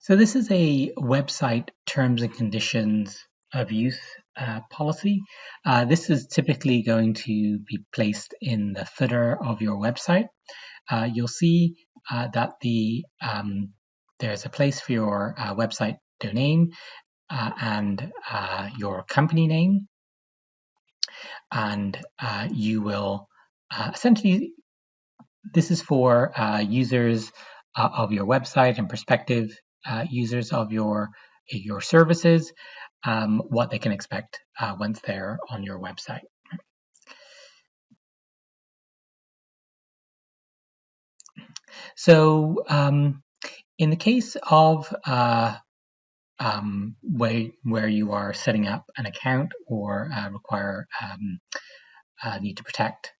So this is a website terms and conditions of use policy. This is typically going to be placed in the footer of your website. You'll see that there's a place for your website domain and your company name, and you will essentially, this is for users of your website and prospective users of your services, what they can expect once they're on your website. So in the case of where you are setting up an account or require need to protect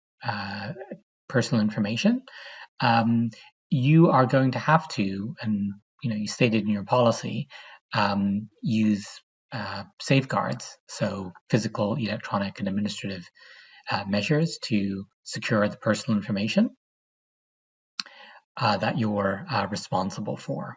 personal information, you are going to have to, and you stated in your policy, use safeguards, so physical, electronic, and administrative measures to secure the personal information that you're responsible for.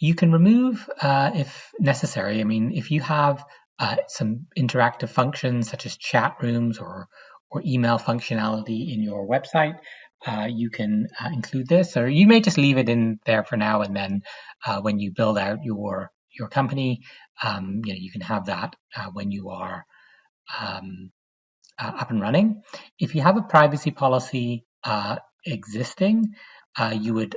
You can remove if necessary. I mean, if you have some interactive functions such as chat rooms or email functionality in your website, you can include this, or you may just leave it in there for now, and then when you build out your company, you can have that when you are up and running. If you have a privacy policy existing, you would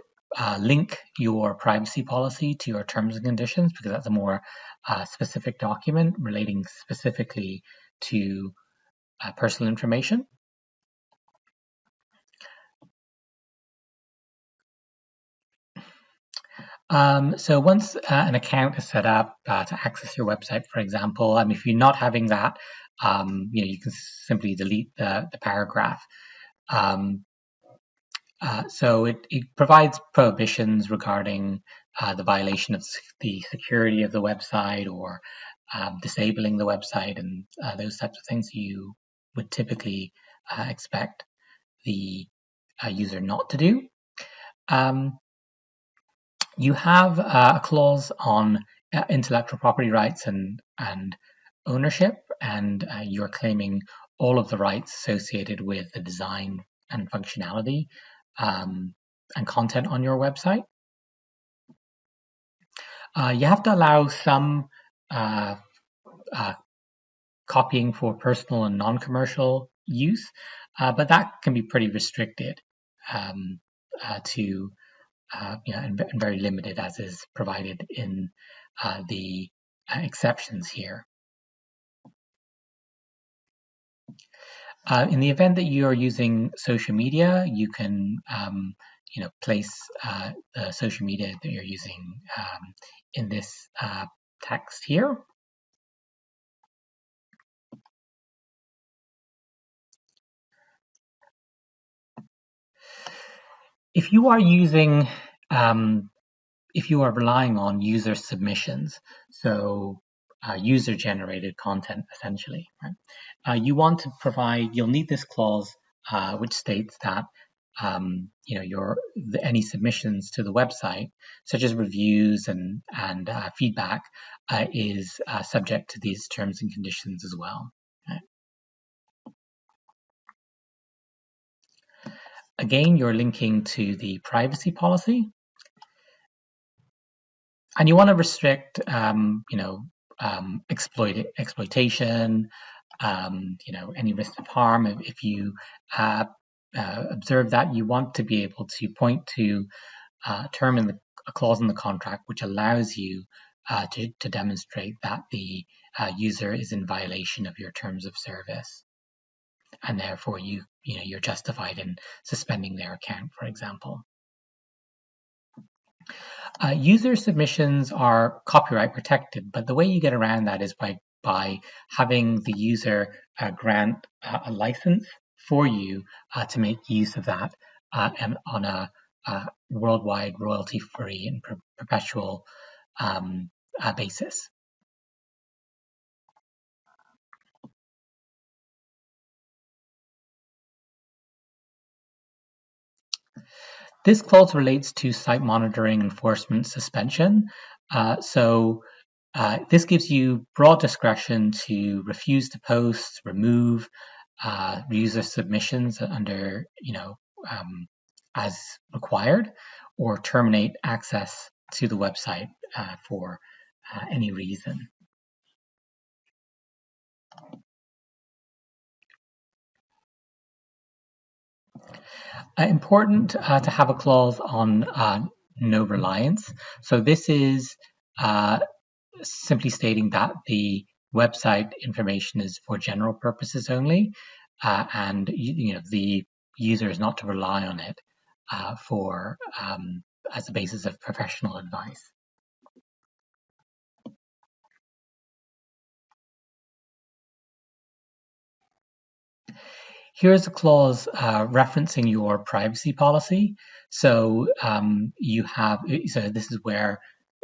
link your privacy policy to your terms and conditions, because that's a more specific document relating specifically to personal information. So once an account is set up to access your website, for example, if you're not having that, you can simply delete the paragraph. So it provides prohibitions regarding the violation of the security of the website, or disabling the website, and those types of things you would typically expect the user not to do. You have a clause on intellectual property rights and ownership, and you're claiming all of the rights associated with the design and functionality and content on your website. You have to allow some copying for personal and non-commercial use, but that can be pretty restricted to and very limited, as is provided in the exceptions here. In the event that you are using social media, you can place the social media that you're using in this text here. If you are using, if you are relying on user submissions, so user-generated content, essentially, right? You want to provide. You'll need this clause, which states that any submissions to the website, such as reviews and feedback, is subject to these terms and conditions as well. Right? Again, you're linking to the privacy policy, and you want to restrict, exploitation, any risk of harm. If you observe that, you want to be able to point to a clause in the contract which allows you to demonstrate that the user is in violation of your terms of service, and therefore you're justified in suspending their account, for example. User submissions are copyright protected, but the way you get around that is by having the user grant a license for you to make use of that and on a worldwide royalty-free and perpetual basis. This clause relates to site monitoring, enforcement, suspension. This gives you broad discretion to refuse to post, remove user submissions under, as required, or terminate access to the website for any reason. Important to have a clause on no reliance. So this is simply stating that the website information is for general purposes only, and the user is not to rely on it for as a basis of professional advice. Here's a clause referencing your privacy policy. So this is where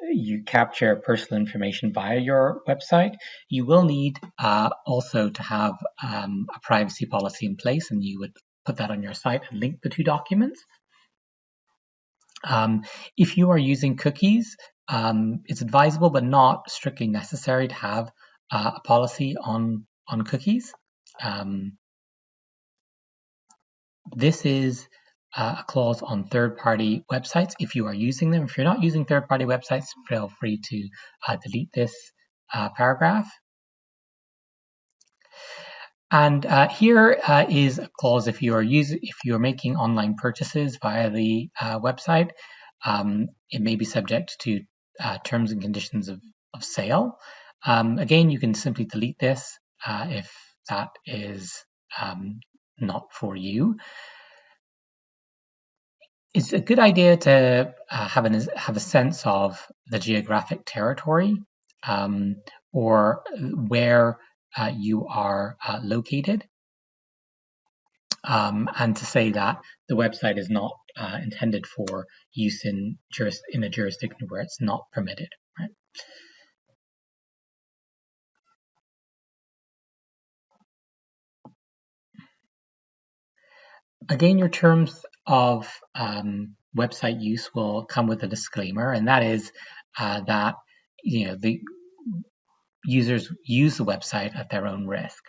you capture personal information via your website. You will need also to have a privacy policy in place, and you would put that on your site and link the two documents. If you are using cookies, it's advisable but not strictly necessary to have a policy on cookies. This is a clause on third-party websites if you are using them. If you're not using third-party websites, feel free to delete this paragraph. And here is a clause if you are making online purchases via the website. It may be subject to terms and conditions of sale. Again, you can simply delete this if that is not for you. It's a good idea to have a sense of the geographic territory or where you are located, and to say that the website is not intended for use in a jurisdiction where it's not permitted. Right? Again, your terms of website use will come with a disclaimer, and that is that the users use the website at their own risk.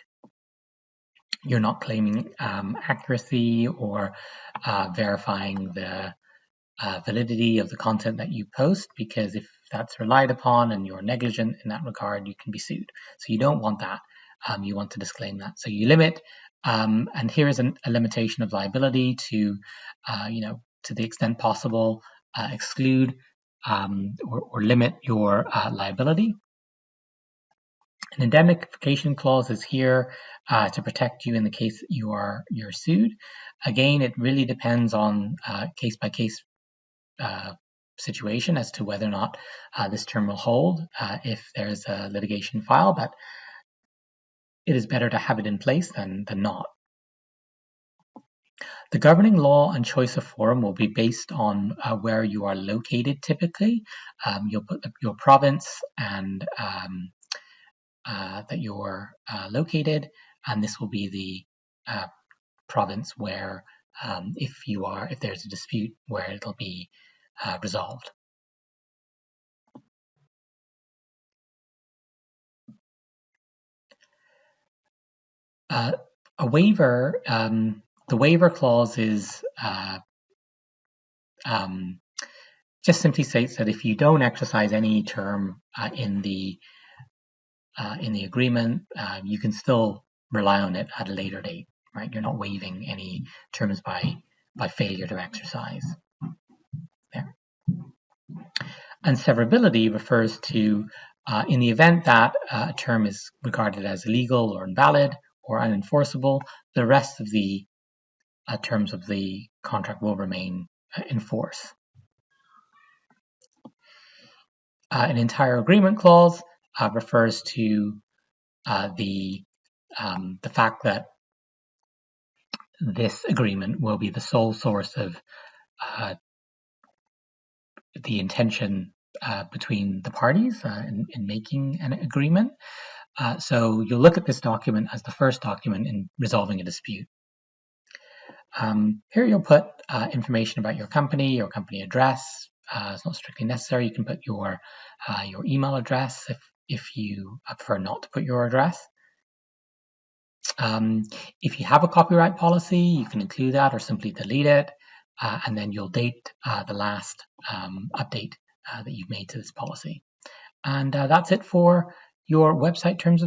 You're not claiming accuracy or verifying the validity of the content that you post, because if that's relied upon and you're negligent in that regard, you can be sued. So you don't want that. You want to disclaim that. So you limit, and here is a limitation of liability to, to the extent possible, exclude or limit your liability. An indemnification clause is here to protect you in the case that you're sued. Again, it really depends on case-by-case situation as to whether or not this term will hold if there's a litigation file, but it is better to have it in place than not. The governing law and choice of forum will be based on where you are located typically. You'll put your province and that you're located, and this will be the province where if there's a dispute, where it'll be resolved. A waiver, the waiver clause is just simply states that if you don't exercise any term in the agreement, you can still rely on it at a later date, right? You're not waiving any terms by failure to exercise. There. And severability refers to in the event that a term is regarded as illegal or invalid or unenforceable, the rest of the terms of the contract will remain in force. An entire agreement clause refers to the fact that this agreement will be the sole source of the intention between the parties in making an agreement. So you'll look at this document as the first document in resolving a dispute. Here you'll put information about your company address. It's not strictly necessary. You can put your email address if you prefer not to put your address. If you have a copyright policy, you can include that or simply delete it, and then you'll date the last update that you've made to this policy. And that's it for your website terms of